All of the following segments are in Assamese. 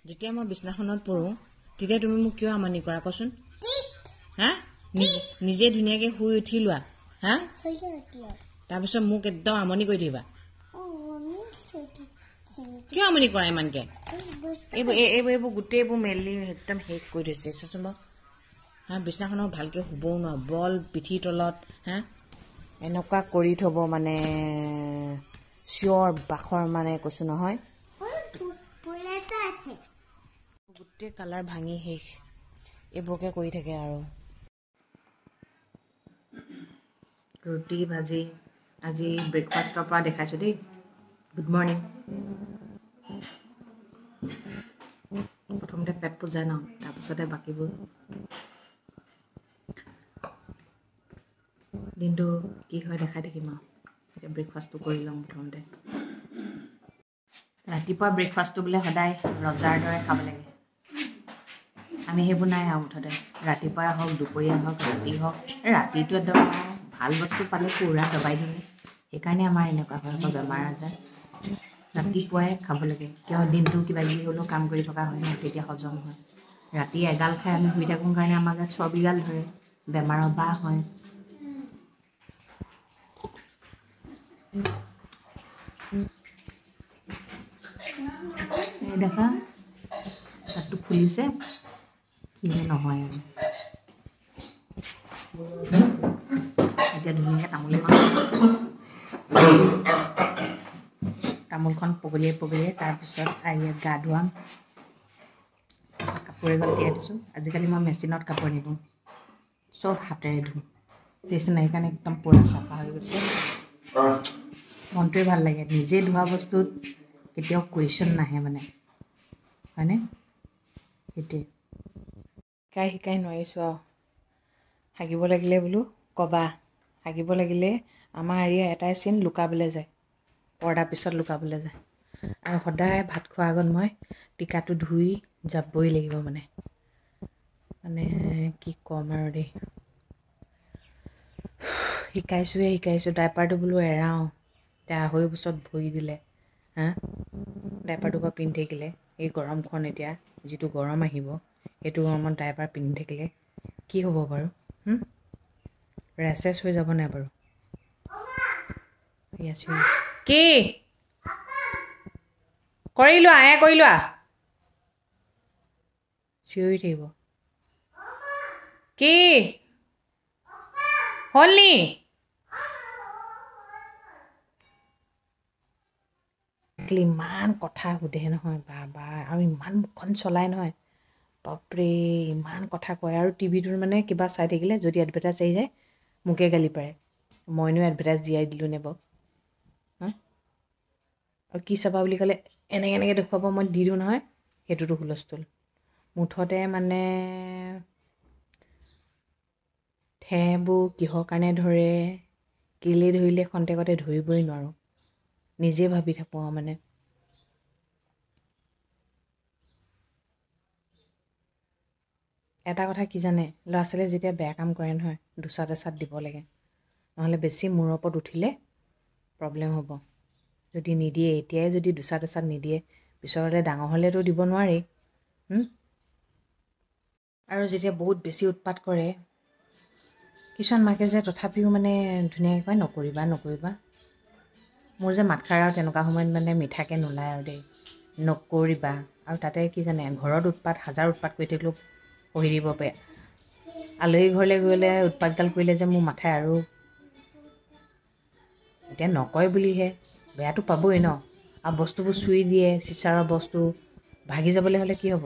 যেতিয়া মই বিছনাখনত পৰো তেতিয়া তুমি মোক কিয় আমনি কৰা কচোন হা নিজে ধুনীয়াকে শুই উঠি লোৱা হা তাৰপিছত মোক একদম আমনি কৰি দিবা কিয় আমনি কৰা ইমানকে এইবোৰ গোটেইবোৰ মেলি একদম শেষ কৰি দিছে চাচোন বাৰু হা বিছনাখনত ভালকে শুবও নোৱাৰো বল পিঠি তলত হা এনেকুৱা কৰি থব মানে চিঞৰ বাখৰ মানে কৈছো নহয় গোটেই কালাৰ ভাঙি শেষ এইবোৰকে কৰি থাকে আৰু ৰুটি ভাজি আজি ব্ৰেকফাষ্টৰ পৰা দেখাইছো দেই গুড মৰ্নিং প্ৰথমতে পেট পুজাই ন তাৰপিছতে বাকীবোৰ দিনটো কি হয় দেখাই থাকিম আৰু এতিয়া ব্ৰেকফাষ্টটো কৰি ল'ম প্ৰথমতে ৰাতিপুৱা ব্ৰেকফাষ্টটো বোলে সদায় ৰজাৰ দৰে খাব লাগে আমি সেইবোৰ নাই আৰু মুঠতে ৰাতিপুৱাই হওক দুপৰীয়া হওক ৰাতি হওক ৰাতিটো একদম ভাল বস্তু পালে পুৰা দবাই দিওঁ সেইকাৰণে আমাৰ এনেকুৱা হয় আকৌ বেমাৰ আজাৰ ৰাতিপুৱাই খাব লাগে কিয় দিনটো কিবা কিবি হ'লেও কাম কৰি থকা হয় ন তেতিয়া হজম হয় ৰাতি এগাল খাই আমি শুই থাকোঁ কাৰণে আমাৰ গাত চৰ্বিগাল ধৰে বেমাৰৰ বাহ হয় এই দেখা তাতটো ফুলিছে কিনে নহয় আৰু এতিয়া ধুনীয়াকৈ তামোলখন পগলিয়াই তাৰপিছত আৰিয়াক গা ধুৱাম তাৰপিছত কাপোৰ এগাল তিয়াই দিছোঁ আজিকালি মই মেচিনত কাপোৰ নিদিওঁ চব হাতেৰে ধুওঁ নিচিনা সেইকাৰণে একদম পুৰা চাফা হৈ গৈছে মনটোৱে ভাল লাগে নিজে ধোৱা বস্তুত কেতিয়াও কুৱেশ্যন নাহে মানে হয়নে সেইটোৱে শিকাই নোৱাৰিছোঁ আৰু হাগিব লাগিলে বোলো ক'বা হাগিব লাগিলে আমাৰ এৰিয়া এটাই চিন লুকাবলৈ যায় পৰ্দাৰ পিছত লুকাবলৈ যায় আৰু সদায় ভাত খোৱাৰ আগত মই টিকাটো ধুই যাবই লাগিব মানে কি ক'ম আৰু দেই শিকাইছোঁ ডাইপাৰটো বোলো এৰাওঁ এতিয়া 2.5 বছৰত ভৰি দিলে হা ডাইপাৰটো পৰা পিন্ধি থাকিলে এই গৰমখন এতিয়া যিটো গৰম আহিব সেইটো গৰমত ডাইপাৰ পিন্ধি থাকিলে কি হ'ব বাৰু ৰেচেছ হৈ যাব নাই বাৰু কি কৰি লোৱা চিঞৰি থাকিব কি হ'ল নি ইমান কথা সোধে নহয় বা আৰু ইমান মুখখন চলাই নহয় বাপৰে ইমান কথা কয় আৰু টিভিটোৰ মানে কিবা চাই থাকিলে যদি এডভাৰটাইজ আহি যায় মোকে গালি পাৰে মইনো এডভাৰটাইজ দিয়াই দিলোঁ নে বাৰু আৰু কি চাবা বুলি ক'লে এনেকৈ দেখুৱাব মই দি দিওঁ নহয় সেইটোতো হুলস্থুল মুঠতে মানে ঠেবোৰ কিহৰ কাৰণে ধৰে কেলে ধৰিলে খন্তেকতে ধৰিবই নোৱাৰোঁ নিজে ভাবি থাকোঁ আৰু মানে এটা কথা কি জানে ল'ৰা ছোৱালীয়ে যেতিয়া বেয়া কাম কৰে নহয় দুচাট এচাট দিব লাগে নহ'লে বেছি মূৰৰ ওপৰত উঠিলে প্ৰব্লেম হ'ব যদি নিদিয়ে এতিয়াই যদি দুচাট এচাট নিদিয়ে পিছৰলৈ ডাঙৰ হ'লেতো দিব নোৱাৰি আৰু যেতিয়া বহুত বেছি উৎপাত কৰে কিছুমান মাকে যে তথাপিও মানে ধুনীয়াকৈ কয় নকৰিবা মোৰ যে মাতষাৰ আৰু তেনেকুৱা সময়ত মানে মিঠাকৈ নোলায় আৰু দেই নকৰিবা আৰু তাতে কি জানে ঘৰত উৎপাত হাজাৰ উৎপাত কৰি থাকিলেও পঢ়ি দিব পাৰে আলহী ঘৰলৈ গ'লে উৎপাতগাল কৰিলে যে মোৰ মাথাই আৰু এতিয়া নকয় বুলিহে বেয়াটো পাবই ন আৰু বস্তুবোৰ চুই দিয়ে চিচাৰৰ বস্তু ভাগি যাবলৈ হ'লে কি হ'ব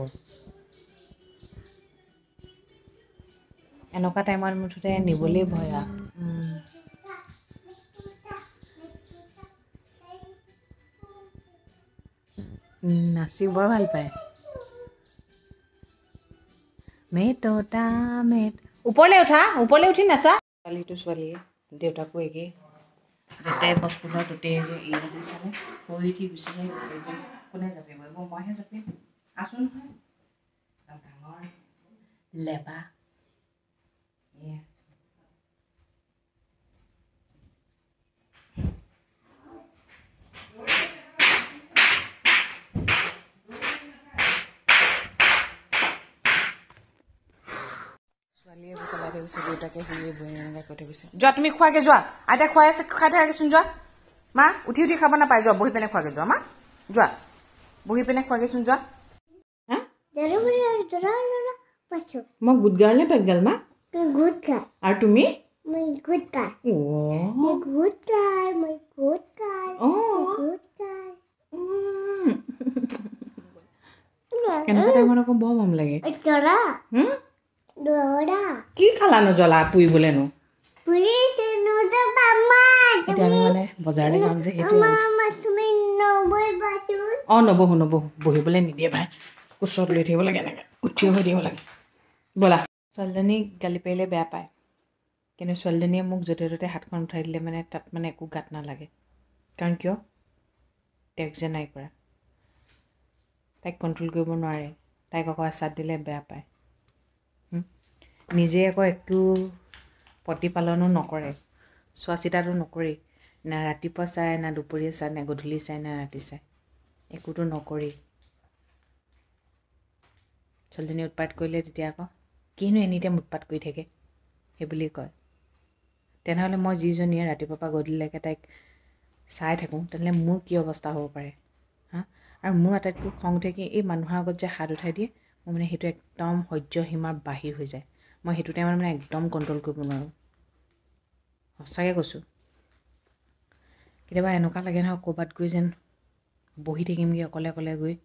এনেকুৱা টাইমত মুঠতে নিবলৈ ভয় আৰু নাচি বৰ ভাল পায় ওপৰলৈ উঠি নাচা ছোৱালীয়ে দেউতাকো একেই যেতিয়াই বস্তু হয় তেতিয়াই এৰি দিছেনে শুই উঠি গুচিহে গৈছে কোনে জাপিব এইবোৰ মইহে জাপিম আছোঁ নহয় ডাঙৰ লেবা গৈছে দেউতাকে শুয়ে বহি এনেকৈ কৈ থৈ গৈছে যোৱা তুমি খোৱাগে যোৱা আইতাই খুৱাই আছে খাই থাকাগেচোন যোৱা মা উঠি উঠি খাব নাপায় যোৱা বহি পিনে খোৱাগে যোৱা মা যোৱা বহি পিনে খোৱাগেচোন যোৱা মই গুড গাৰ্ল নে বেড গাৰ্ল মা গুড গাৰ্ল আৰু তুমি মই গুড গাৰ্ল মই গুড গাৰ্ল মই গুড গাৰ্ল গুড গাৰ্ল কেনেকুৱা টাইমত আকৌ বৰ মৰম লাগে কি খালানো জ্বলা পুৰিবলেনো এতিয়া আমি মানে বজাৰলৈ যাম যে সেইটোৱে নবহো বহিবলৈ নিদিয়ে ভাই ওচৰত লৈ থাকিব লাগে এনেকৈ উঠিও হৈ থাকিব লাগে ব'লা ছোৱালীজনীক গালি পাৰিলে বেয়া পায় কিন্তু ছোৱালীজনীয়ে মোক য'তে ত'তে হাতখন উঠাই দিলে মানে তাত মানে একো গাত নালাগে কাৰণ কিয় তেওঁক যে নাই কৰা তাইক কণ্ট্ৰল কৰিব নোৱাৰে তাইক আকৌ আচাৰ দিলে বেয়া পায় নিজে আকৌ একো প্ৰতিপালনো নকৰে চোৱা চিতাটো নকৰেই না ৰাতিপুৱা চায় না দুপৰীয়া চায় না গধূলি চায় না ৰাতি চায় একোতো নকৰেই ছোৱালীজনী উৎপাত কৰিলে তেতিয়া আকৌ কিনো এনিটাইম উৎপাত কৰি থাকে সেই বুলি কয় তেনেহ'লে মই যিজনীয়ে ৰাতিপুৱাৰ পৰা গধূলিলৈকে তাইক চাই থাকোঁ তেনেহ'লে মোৰ কি অৱস্থা হ'ব পাৰে হা আৰু মোৰ আটাইতকৈ খং উঠে কি এই মানুহৰ আগত যে হাত উঠাই দিয়ে মোৰ মানে সেইটো একদম সহ্য সীমাৰ বাহিৰ হৈ যায় মই সেইটো টাইমত মানে একদম কণ্ট্ৰল কৰিব নোৱাৰোঁ সঁচাকৈ কৈছোঁ কেতিয়াবা এনেকুৱা লাগে নহয় ক'ৰবাত গৈ যেন বহি থাকিমগৈ অকলে অকলে গৈ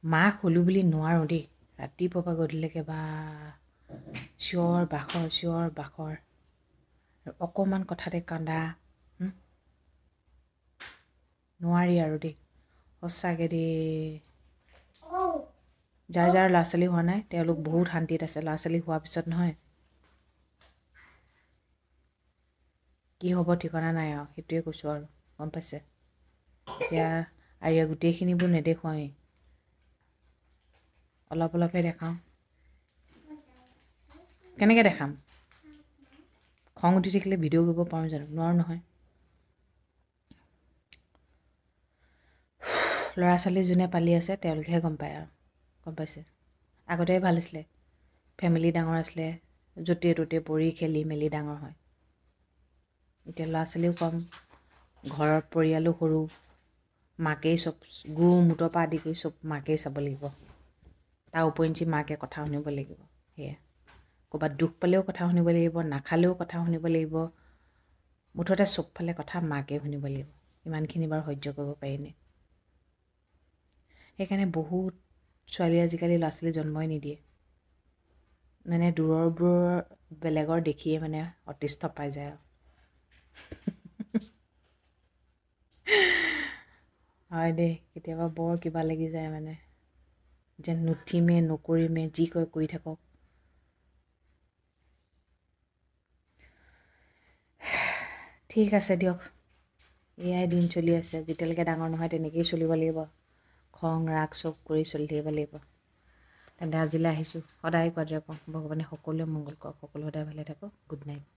মাক হ'লোঁ বুলি নোৱাৰোঁ দেই ৰাতিপুৱাৰ পৰা গধূলিলৈকে বা চিঞৰ বাখৰ অকণমান কথাতে কান্দা নোৱাৰি আৰু দেই সঁচাকৈ দেই যাৰ ল'ৰা ছোৱালী হোৱা নাই তেওঁলোক বহুত শান্তিত আছে ল'ৰা ছোৱালী হোৱাৰ পিছত নহয় কি হ'ব ঠিকনা নাই আৰু সেইটোৱে কৈছোঁ আৰু গম পাইছে এতিয়া আৰু গোটেইখিনিবোৰ নেদেখুৱাওৱেই অলপ অলপহে দেখাওঁ কেনেকৈ দেখাম খং উঠি থাকিলে ভিডিঅ' কৰিব পাৰোঁ জানো নোৱাৰোঁ নহয় ল'ৰা ছোৱালী যোনে পালি আছে তেওঁলোকেহে গম পায় আৰু গম পাইছে আগতে ভাল আছিলে ফেমিলি ডাঙৰ আছিলে য'তে ত'তে পৰি খেলি মেলি ডাঙৰ হয় এতিয়া ল'ৰা ছোৱালীও কম ঘৰৰ পৰিয়ালো সৰু মাকেই চব গু মুটৰ পৰা আদি কৰি চব মাকেই চাব লাগিব তাৰ উপৰিঞ্চি মাকে কথা শুনিব লাগিব সেয়া ক'ৰবাত দুখ পালেও কথা শুনিব লাগিব নাখালেও কথা শুনিব লাগিব মুঠতে চবফালে কথা মাকে শুনিব লাগিব ইমানখিনি বাৰু সহ্য কৰিব পাৰিনে সেইকাৰণে বহুত ছোৱালী আজিকালি ল'ৰা ছোৱালী জন্মই নিদিয়ে মানে দূৰৰবোৰৰ বেলেগৰ দেখিয়ে মানে অতিষ্ঠ পাই যায় আৰু হয় দেই কেতিয়াবা বৰ কিবা লাগি যায় মানে যেন নুঠিমে নকৰিমে যি কয় কৰি থাকক ঠিক আছে দিয়ক এয়াই দিন চলি আছে যেতিয়ালৈকে ডাঙৰ নহয় তেনেকেই চলিব লাগিব খং ৰাগ চব কৰি চলি থাকিব লাগিব তেন্তে আজিলৈ আহিছোঁ সদায় কোৱাদৰে কওঁ ভগৱানে সকলোৱে মংগল কৰক সকলো সদায় ভালে থাকক গুড নাইট